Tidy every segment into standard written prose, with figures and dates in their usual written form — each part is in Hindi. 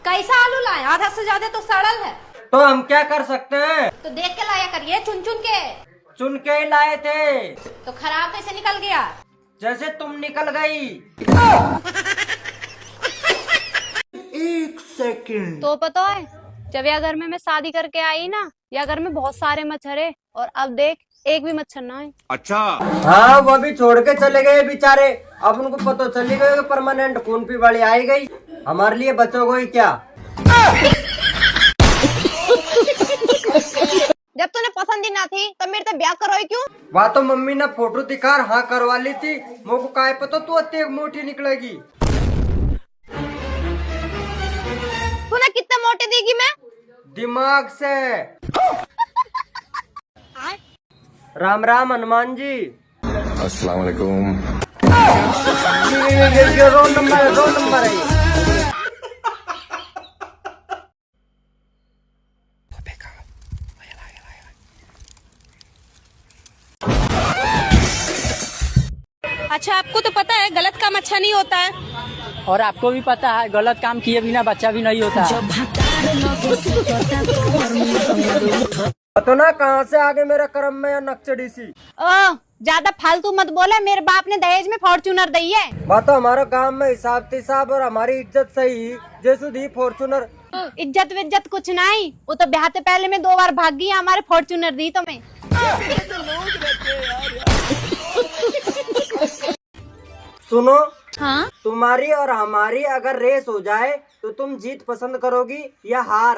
कैसा आलू लाए? आधा से ज्यादा तो सड़ल है। तो हम क्या कर सकते हैं? तो देख के लाया करिए, चुन चुन के। चुन के ही लाए थे। तो खराब कैसे निकल गया? जैसे तुम निकल गई। एक सेकंड। तो पता है, जब यह घर में मैं शादी करके आई ना, या घर में बहुत सारे मच्छर है, और अब देख एक भी मच्छर ना है। अच्छा। हाँ, वो भी छोड़ के चले गए बेचारे। अब उनको पता चली गई कि परमानेंट खून की बड़ी आई गई। हमारे लिए बचोगे क्या? जब तूने पसंद ही ना थी तो मेरे से ब्याह करोई क्यों? वह तो मम्मी ने फोटो दिखा हाँ करवा ली थी। मुझको काय पता तू अत्ते मोटी निकलेगी। तूने कितने मोटे देगी मैं? दिमाग से। राम राम हनुमान जी। अस्सलाम वालेकुम। ये रोल नंबर है ये। अच्छा, आपको तो पता है गलत काम अच्छा नहीं होता है। और आपको भी पता है गलत काम किए बिना बच्चा भी नहीं होता है। तो ना कहाँ से आगे मेरे कर्म में या नक्चड़ी सी। ज्यादा फालतू मत बोले, मेरे बाप ने दहेज में फॉर्च्यूनर दी है। बात तो हमारे गांव में हिसाब तिसाब और हमारी इज्जत सही जैसु दी फॉर्चूनर। इज्जत विज्जत कुछ नहीं, वो तो ब्याह से पहले में 2 बार भाग गई, हमारे फॉर्च्यूनर दी तुम्हें। सुनो, हाँ? तुम्हारी और हमारी अगर रेस हो जाए तो तुम जीत पसंद करोगी या हार?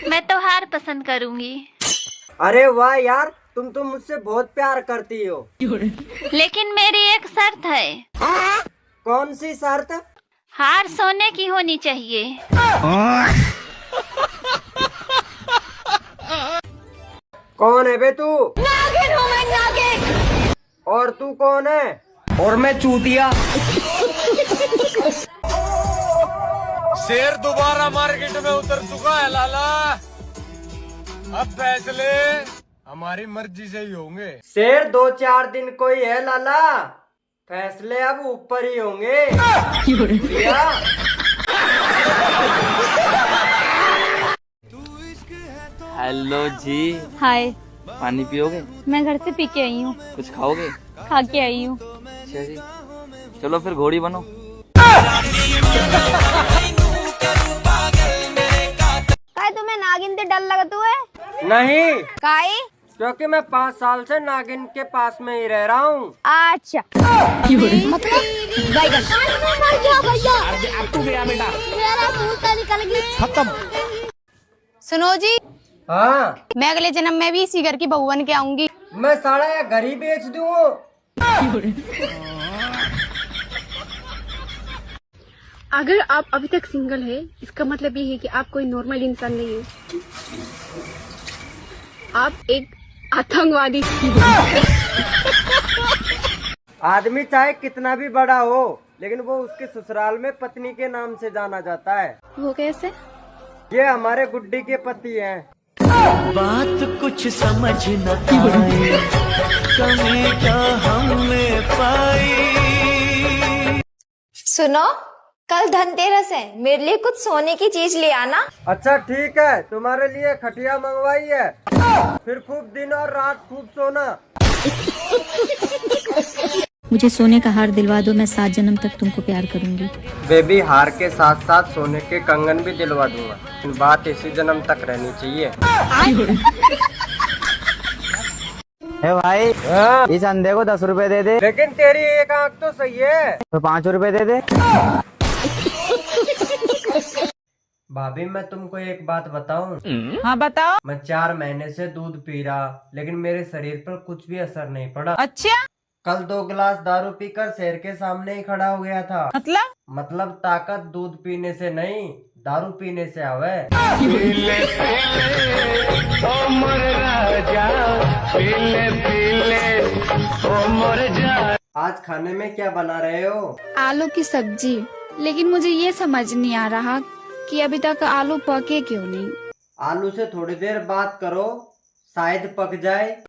मैं तो हार पसंद करूंगी। अरे वाह यार, तुम तो मुझसे बहुत प्यार करती हो। लेकिन मेरी एक शर्त है। कौन सी शर्त? हार सोने की होनी चाहिए। कौन है बे तू? नागिन हूँ मैं, नागिन। और तू कौन है? और मैं चूतिया। शेर दोबारा मार्केट में उतर चुका है लाला। अब फैसले हमारी मर्जी से ही होंगे। शेर 2-4 दिन कोई है लाला, फैसले अब ऊपर ही होंगे। हेलो जी। हाय। पानी पियोगे? मैं घर से पी के आई हूँ। कुछ खाओगे? खा के आई हूँ। अच्छा जी, चलो फिर घोड़ी बनो। काय तुम्हें नागिन से डर लगता है? नहीं, काय? क्योंकि मैं 5 साल से नागिन के पास में ही रह रहा हूँ। अच्छा। मतलब बैगन। मर गया भैया। अब तू गया बेटा। मेरा मुंह से निकल गया। खत्म। सुनो जी, हाँ, मैं अगले जन्म में भी इसी घर की बहू बन के आऊंगी। मैं साड़ा या घर ही बेच दूँ। अगर आप अभी तक सिंगल है, इसका मतलब ये है कि आप कोई नॉर्मल इंसान नहीं है। आप एक आतंकवादी। आदमी चाहे कितना भी बड़ा हो, लेकिन वो उसके ससुराल में पत्नी के नाम से जाना जाता है। वो कैसे? ये हमारे गुड्डी के पति हैं। बात कुछ समझ न आए, कमी क्या हमने पाई। सुनो, कल धनतेरस है, मेरे लिए कुछ सोने की चीज ले आना। अच्छा ठीक है, तुम्हारे लिए खटिया मंगवाई है। फिर खूब दिन और रात खूब सोना। मुझे सोने का हार दिलवा दो, मैं 7 जन्म तक तुमको प्यार करूंगी। बेबी, हार के साथ साथ सोने के कंगन भी दिलवा दूंगा, लेकिन बात इसी जन्म तक रहनी चाहिए। भाई, हाँ? इस अंधे को 10 रुपए दे दे। लेकिन तेरी एक आंख तो सही है। तो 5 रुपए दे दे। भाभी, मैं तुमको एक बात बताऊं? हाँ बताओ। मैं 4 महीने से दूध पी रहा, लेकिन मेरे शरीर पर कुछ भी असर नहीं पड़ा। अच्छा, कल 2 गिलास दारू पीकर शेर के सामने ही खड़ा हो गया था। मतलब ताकत दूध पीने से नहीं, दारू पीने से आवे। आज खाने में क्या बना रहे हो? आलू की सब्जी। लेकिन मुझे ये समझ नहीं आ रहा कि अभी तक आलू पके क्यों नहीं। आलू से थोड़ी देर बात करो, शायद पक जाए।